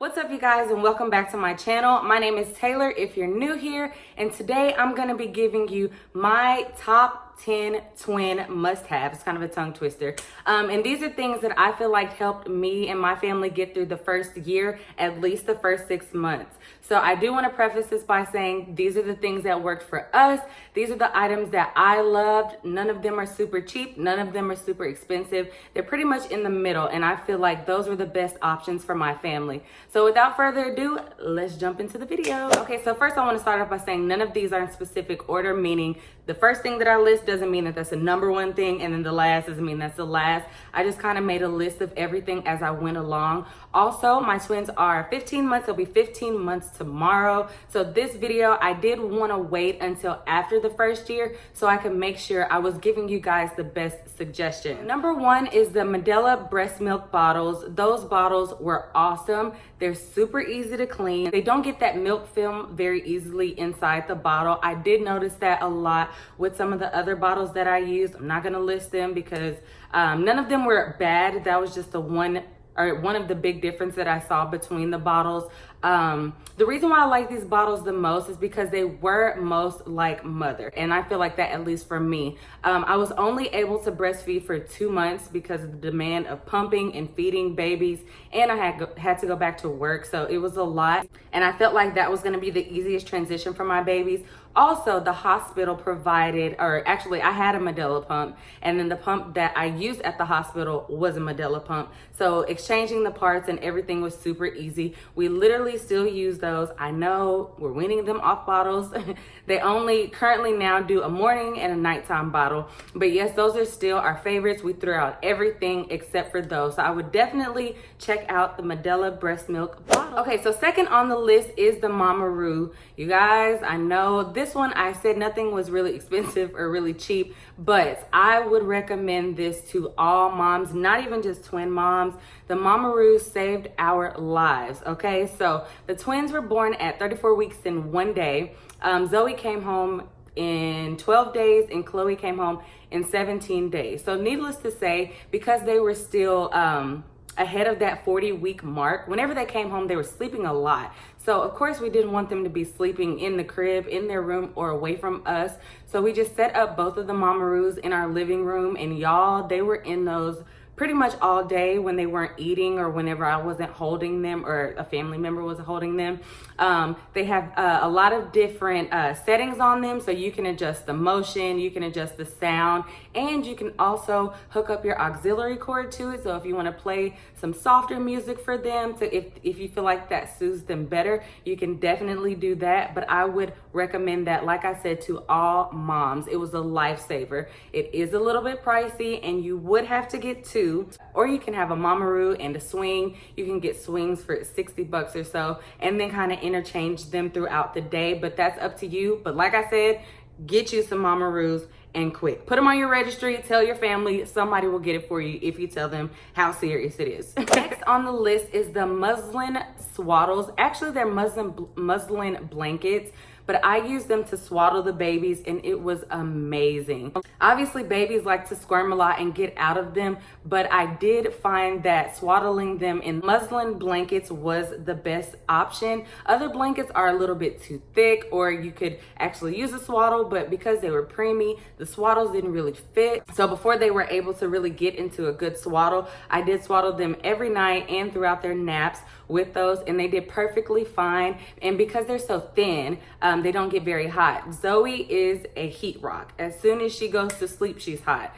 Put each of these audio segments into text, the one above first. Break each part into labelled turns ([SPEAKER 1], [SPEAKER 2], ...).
[SPEAKER 1] What's up, you guys, and welcome back to my channel. My name is Taylor if you're new here, and today I'm going to be giving you my top 10 twin must-haves. It's kind of a tongue twister. And these are things that I feel like helped me and my family get through the first year, at least the first 6 months. So I do want to preface this by saying these are the things that worked for us. These are the items that I loved. None of them are super cheap. None of them are super expensive. They're pretty much in the middle, and I feel like those were the best options for my family. So without further ado, let's jump into the video. Okay, so first I want to start off by saying none of these are in specific order, meaning the first thing that I list doesn't mean that that's the number one thing, and then the last doesn't mean that's the last. I just kind of made a list of everything as I went along. Also, my twins are 15 months. It'll be 15 months tomorrow. So this video, I did want to wait until after the first year so I could make sure I was giving you guys the best suggestion. Number one is the Medela breast milk bottles. Those bottles were awesome. They're super easy to clean. They don't get that milk film very easily inside the bottle. I did notice that a lot with some of the other bottles that I used. I'm not gonna list them because none of them were bad. That was just one of the big difference that I saw between the bottles. The reason why I like these bottles the most is because they were most like mother. And I feel like that, at least for me. I was only able to breastfeed for 2 months because of the demand of pumping and feeding babies. And I had to go back to work. So it was a lot. And I felt like that was gonna be the easiest transition for my babies. Also, the hospital provided, or actually I had a Medela pump, and then the pump that I used at the hospital was a Medela pump. So exchanging the parts and everything was super easy. We literally still use those. I know we're weaning them off bottles. They only currently now do a morning and a nighttime bottle. But yes, those are still our favorites. We threw out everything except for those. So I would definitely check out the Medela breast milk bottle. Okay, so second on the list is the Mamaroo. You guys, I know this one, I said nothing was really expensive or really cheap, but I would recommend this to all moms, not even just twin moms. The Mamaroo saved our lives, okay? So the twins were born at 34 weeks and 1 day. Zoe came home in 12 days and Chloe came home in 17 days. So needless to say, because they were still ahead of that 40-week mark, whenever they came home, they were sleeping a lot. So of course we didn't want them to be sleeping in the crib, in their room, or away from us. So we just set up both of the Mamaroos in our living room, and y'all, they were in those pretty much all day when they weren't eating or whenever I wasn't holding them or a family member was holding them. They have a lot of different settings on them, so you can adjust the motion, you can adjust the sound, and you can also hook up your auxiliary cord to it. So if you want to play some softer music for them, if you feel like that soothes them better, you can definitely do that. But I would recommend that, like I said, to all moms. It was a lifesaver. It is a little bit pricey, and you would have to get two. Or you can have a Mamaroo and a swing. You can get swings for 60 bucks or so, and then kind of interchange them throughout the day, but that's up to you. But like I said, get you some Mamaroos and quick. Put them on your registry, tell your family, somebody will get it for you if you tell them how serious it is. Next on the list is the muslin swaddles. Actually, they're muslin blankets, but I used them to swaddle the babies, and it was amazing. Obviously, babies like to squirm a lot and get out of them, but I did find that swaddling them in muslin blankets was the best option. Other blankets are a little bit too thick, or you could actually use a swaddle, but because they were preemie, the swaddles didn't really fit. So before they were able to really get into a good swaddle, I did swaddle them every night and throughout their naps with those, and they did perfectly fine. And because they're so thin, they don't get very hot. Zoe is a heat rock. As soon as she goes to sleep, she's hot.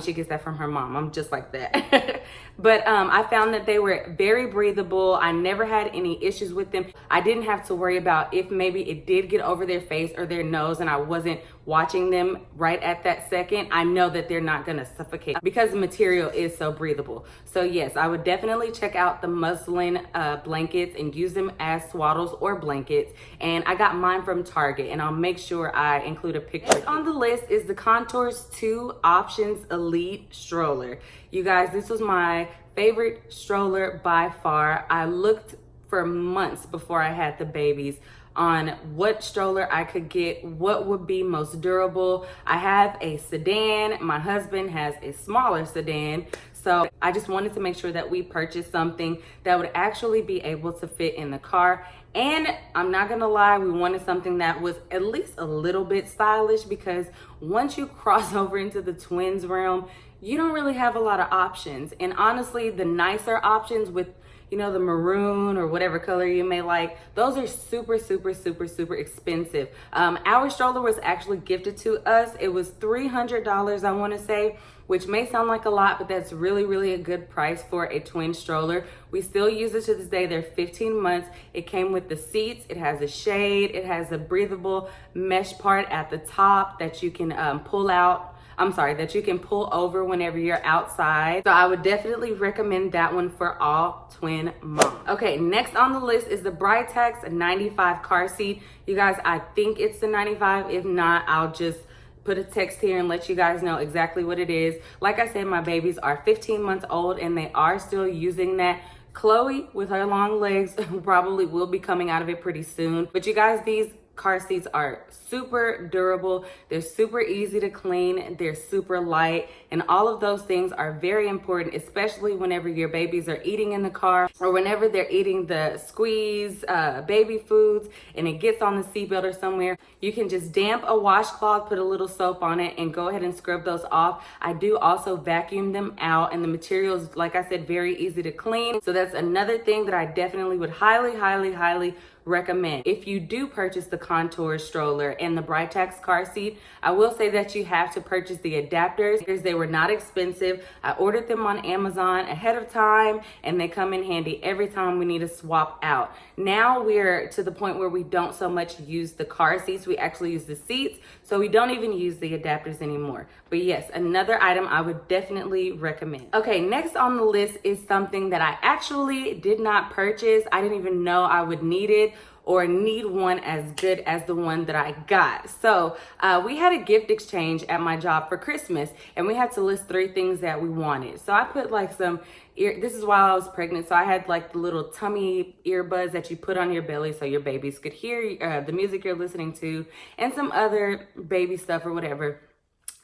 [SPEAKER 1] She gets that from her mom. I'm just like that. But I found that they were very breathable. I never had any issues with them. I didn't have to worry about if maybe it did get over their face or their nose and I wasn't watching them right at that second. I know that they're not gonna suffocate because the material is so breathable. So yes, I would definitely check out the muslin blankets and use them as swaddles or blankets. And I got mine from Target, and I'll make sure I include a picture. Next on the list is the Contours 2 Options Elite Stroller. You guys, this was my favorite stroller by far. I looked for months before I had the babies on what stroller I could get, what would be most durable. I have a sedan, my husband has a smaller sedan, So I just wanted to make sure that we purchased something that would actually be able to fit in the car. And I'm not gonna lie, we wanted something that was at least a little bit stylish, because once you cross over into the twins realm, you don't really have a lot of options. And honestly, the nicer options with, you know, the maroon or whatever color you may like, those are super, super, super, super expensive. Our stroller was actually gifted to us. It was $300, I wanna say, which may sound like a lot, but that's really, really a good price for a twin stroller. We still use it to this day. They're 15 months. It came with the seats. It has a shade. It has a breathable mesh part at the top that you can pull out. That you can pull over whenever you're outside. So I would definitely recommend that one for all twin moms. Okay, next on the list is the Britax 95 car seat. You guys, I think it's the 95. If not, I'll just put a text here and let you guys know exactly what it is. Like I said, my babies are 15 months old and they are still using that. Chloe, with her long legs, probably will be coming out of it pretty soon. But you guys, these car seats are super durable. They're super easy to clean. They're super light. And all of those things are very important, especially whenever your babies are eating in the car or whenever they're eating the squeeze baby foods and it gets on the seatbelt or somewhere. You can just damp a washcloth, put a little soap on it, and go ahead and scrub those off. I do also vacuum them out, and the materials, like I said, very easy to clean. So that's another thing that I definitely would highly, highly, highly recommend. If you do purchase the Contour stroller and the Britax car seat, I will say that you have to purchase the adapters because they were not expensive. I ordered them on Amazon ahead of time and they come in handy every time we need to swap out. Now we're to the point where we don't so much use the car seats, we actually use the seats, so we don't even use the adapters anymore. But yes, another item I would definitely recommend. Okay, next on the list is something that I actually did not purchase. I didn't even know I would need it or need one as good as the one that I got. So we had a gift exchange at my job for Christmas and we had to list 3 things that we wanted. So I put like some this is while I was pregnant, so I had like the little tummy earbuds that you put on your belly so your babies could hear the music you're listening to, and some other baby stuff or whatever.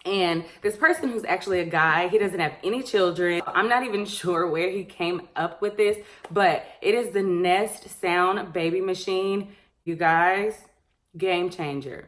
[SPEAKER 1] And this person, who's actually a guy, he doesn't have any children. I'm not even sure where he came up with this, but it is the Nest Sound baby machine. You guys, game changer.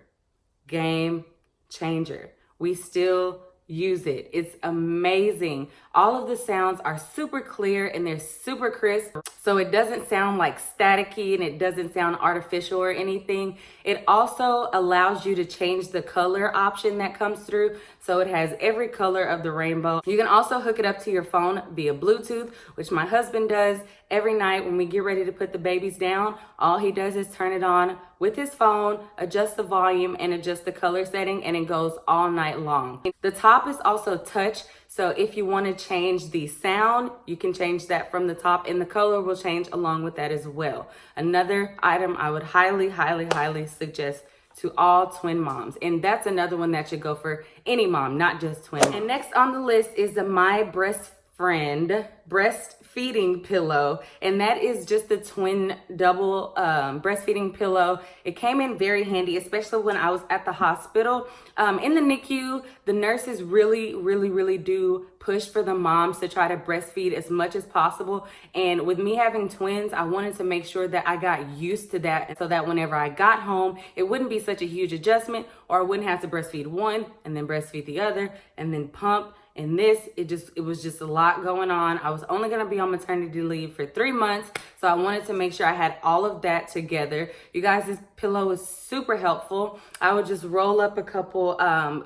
[SPEAKER 1] Game changer. We still use it. It's amazing. All of the sounds are super clear and they're super crisp. So it doesn't sound like staticky and it doesn't sound artificial or anything. It also allows you to change the color option that comes through. So it has every color of the rainbow. You can also hook it up to your phone via Bluetooth, which my husband does every night when we get ready to put the babies down. All he does is turn it on with his phone, adjust the volume and adjust the color setting, and it goes all night long. The top is also touch. So if you want to change the sound, you can change that from the top, and the color will change along with that as well. Another item I would highly, highly, highly suggest to all twin moms. And that's another one that should go for any mom, not just twin moms. And next on the list is the My Breast Friend breastfeeding pillow, and that is just the twin double breastfeeding pillow. It came in very handy, especially when I was at the hospital. In the NICU, the nurses really do push for the moms to try to breastfeed as much as possible. And with me having twins, I wanted to make sure that I got used to that so that whenever I got home, it wouldn't be such a huge adjustment, or I wouldn't have to breastfeed one and then breastfeed the other and then pump. And this, it was just a lot going on. I was only gonna be on maternity leave for 3 months, so I wanted to make sure I had all of that together. You guys, this pillow is super helpful. I would just roll up a couple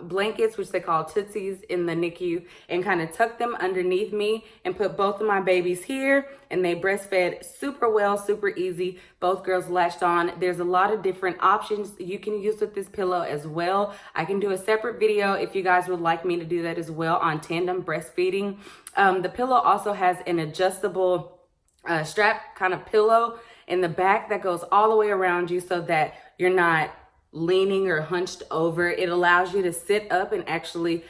[SPEAKER 1] blankets, which they call tootsies in the NICU, and kind of tuck them underneath me and put both of my babies here, and they breastfed super well, super easy. Both girls latched on. There's a lot of different options you can use with this pillow as well. I can do a separate video if you guys would like me to do that as well on tandem breastfeeding. The pillow also has an adjustable strap kind of pillow in the back that goes all the way around you so that you're not leaning or hunched over. It allows you to sit up and actually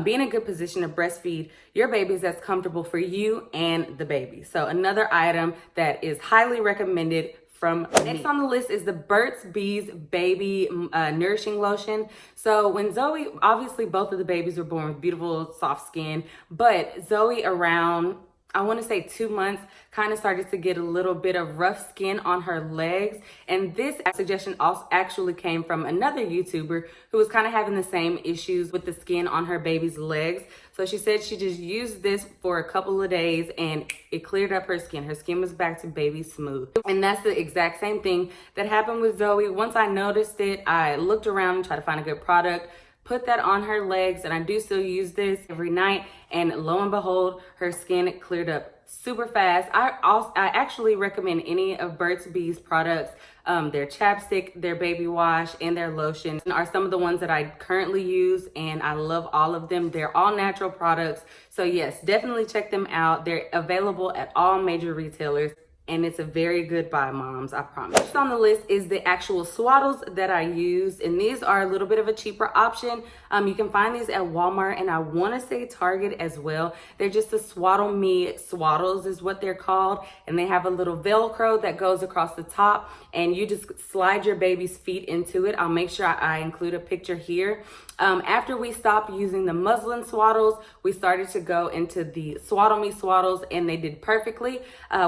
[SPEAKER 1] be in a good position to breastfeed your babies that's comfortable for you and the baby. So another item that is highly recommended from me. Next on the list is the Burt's Bees Baby Nourishing Lotion. So when Zoe, obviously both of the babies were born with beautiful soft skin, but Zoe around, I want to say 2 months, kind of started to get a little bit of rough skin on her legs. And this suggestion also actually came from another YouTuber who was kind of having the same issues with the skin on her baby's legs. So she said she just used this for a couple of days and it cleared up her skin. Her skin was back to baby smooth. And that's the exact same thing that happened with Zoe. Once I noticed it, I looked around and tried to find a good product, put that on her legs, and I do still use this every night, and lo and behold, her skin cleared up super fast. I actually recommend any of Burt's Bees products. Their chapstick, their baby wash, and their lotion are some of the ones that I currently use, and I love all of them. They're all natural products, so yes, definitely check them out. They're available at all major retailers. And it's a very good buy, moms, I promise. Next on the list is the actual swaddles that I use. And these are a little bit of a cheaper option. You can find these at Walmart, and I want to say Target as well. They're just the Swaddle Me swaddles is what they're called. And they have a little Velcro that goes across the top, and you just slide your baby's feet into it. I'll make sure I include a picture here. After we stopped using the muslin swaddles, we started to go into the Swaddle Me swaddles, and they did perfectly.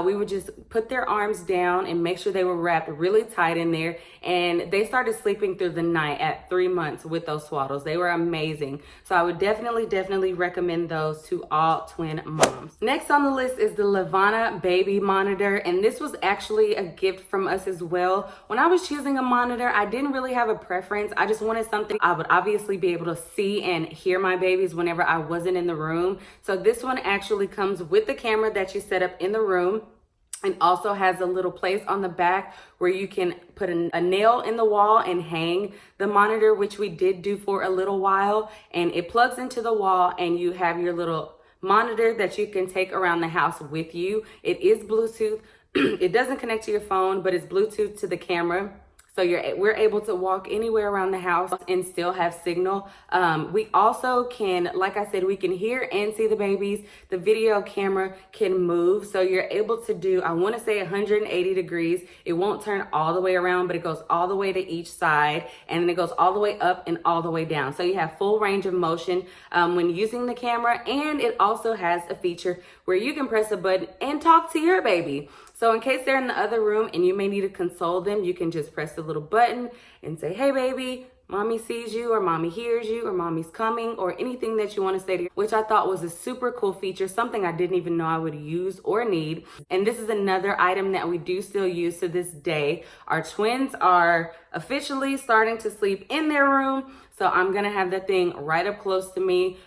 [SPEAKER 1] We would just put their arms down and make sure they were wrapped really tight in there, and they started sleeping through the night at 3 months with those swaddles. They were amazing. So I would definitely recommend those to all twin moms. Next on the list is the Levana baby monitor, and this was actually a gift from us as well. When I was choosing a monitor, I didn't really have a preference. I just wanted something I would obviously be able to see and hear my babies whenever I wasn't in the room. So this one actually comes with the camera that you set up in the room, and also has a little place on the back where you can put a nail in the wall and hang the monitor, which we did do for a little while. And it plugs into the wall, and you have your little monitor that you can take around the house with you. It is Bluetooth. It doesn't connect to your phone, but it's Bluetooth to the camera. So we're able to walk anywhere around the house and still have signal. We also can, like I said, we can hear and see the babies. The video camera can move. So you're able to do, I want to say 180 degrees. It won't turn all the way around, but it goes all the way to each side. And then it goes all the way up and all the way down. So you have full range of motion when using the camera. And it also has a feature where you can press a button and talk to your baby. So in case they're in the other room and you may need to console them, you can just press the little button and say, hey baby, mommy sees you, or mommy hears you, or mommy's coming, or anything that you want to say to you, which I thought was a super cool feature, something I didn't even know I would use or need. And this is another item that we do still use to this day. Our twins are officially starting to sleep in their room. So I'm going to have that thing right up close to me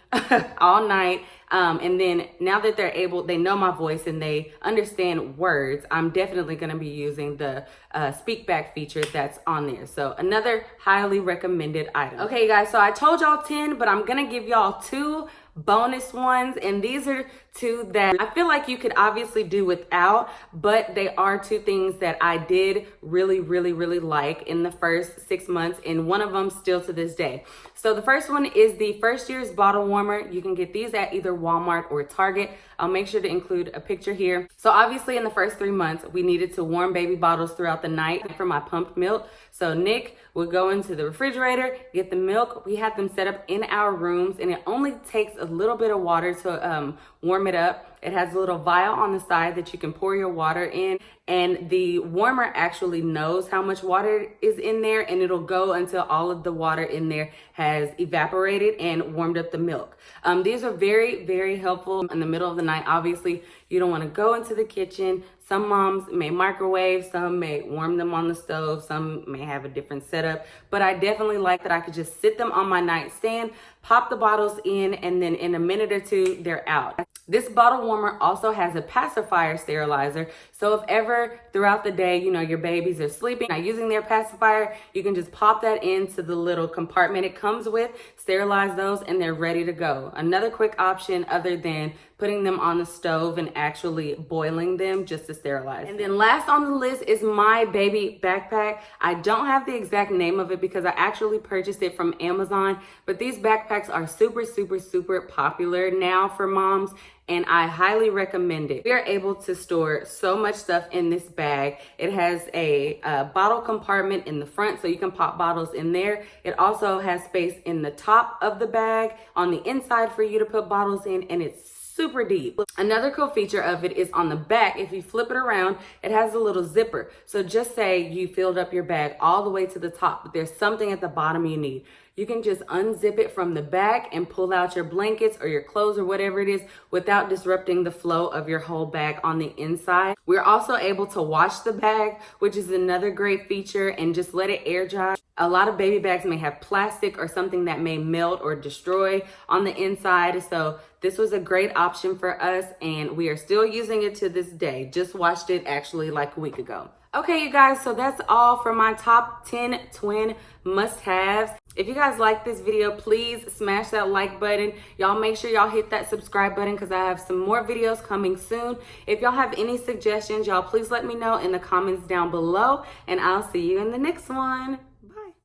[SPEAKER 1] all night. And then now that they know my voice and they understand words, I'm definitely going to be using the speak back feature that's on there. So another highly recommended item. Okay, guys, so I told y'all 10, but I'm going to give y'all 2 bonus ones, and these are 2 that I feel like you could obviously do without, but they are 2 things that I did really like in the first 6 months, and one of them still to this day. So the first one is the First Year's bottle warmer. You can get these at either Walmart or Target. I'll make sure to include a picture here. So obviously in the first 3 months, we needed to warm baby bottles throughout the night for my pumped milk. So Nick would go into the refrigerator, get the milk. We had them set up in our rooms, and it only takes a little bit of water to warm it up. It has a little vial on the side that you can pour your water in, and the warmer actually knows how much water is in there, and it'll go until all of the water in there has evaporated and warmed up the milk. These are very helpful in the middle of the night. Obviously, you don't want to go into the kitchen. Some moms may microwave, some may warm them on the stove, some may have a different setup, but I definitely like that I could just sit them on my nightstand, pop the bottles in, and then in a minute or 2, they're out. This bottle warmer also has a pacifier sterilizer. So if ever throughout the day, your babies are sleeping, not using their pacifier, you can just pop that into the little compartment it comes with, sterilize those, and they're ready to go. Another quick option other than putting them on the stove and actually boiling them just to sterilize. And then last on the list is my baby backpack. I don't have the exact name of it because I actually purchased it from Amazon, but these backpacks are super popular now for moms. and I highly recommend it. We are able to store so much stuff in this bag. It has a bottle compartment in the front, so you can pop bottles in there. It also has space in the top of the bag on the inside for you to put bottles in, and it's super deep. Another cool feature of it is on the back. If you flip it around, it has a little zipper. So just say you filled up your bag all the way to the top, but there's something at the bottom you need. You can just unzip it from the back and pull out your blankets or your clothes or whatever it is without disrupting the flow of your whole bag on the inside. We're also able to wash the bag, which is another great feature, and just let it air dry. A lot of baby bags may have plastic or something that may melt or destroy on the inside. So this was a great option for us, and we are still using it to this day. Just washed it actually like a week ago. Okay, you guys, so that's all for my top 10 twin must-haves. If you guys like this video, please smash that like button. Y'all make sure y'all hit that subscribe button because I have some more videos coming soon. If y'all have any suggestions, y'all please let me know in the comments down below, and I'll see you in the next one.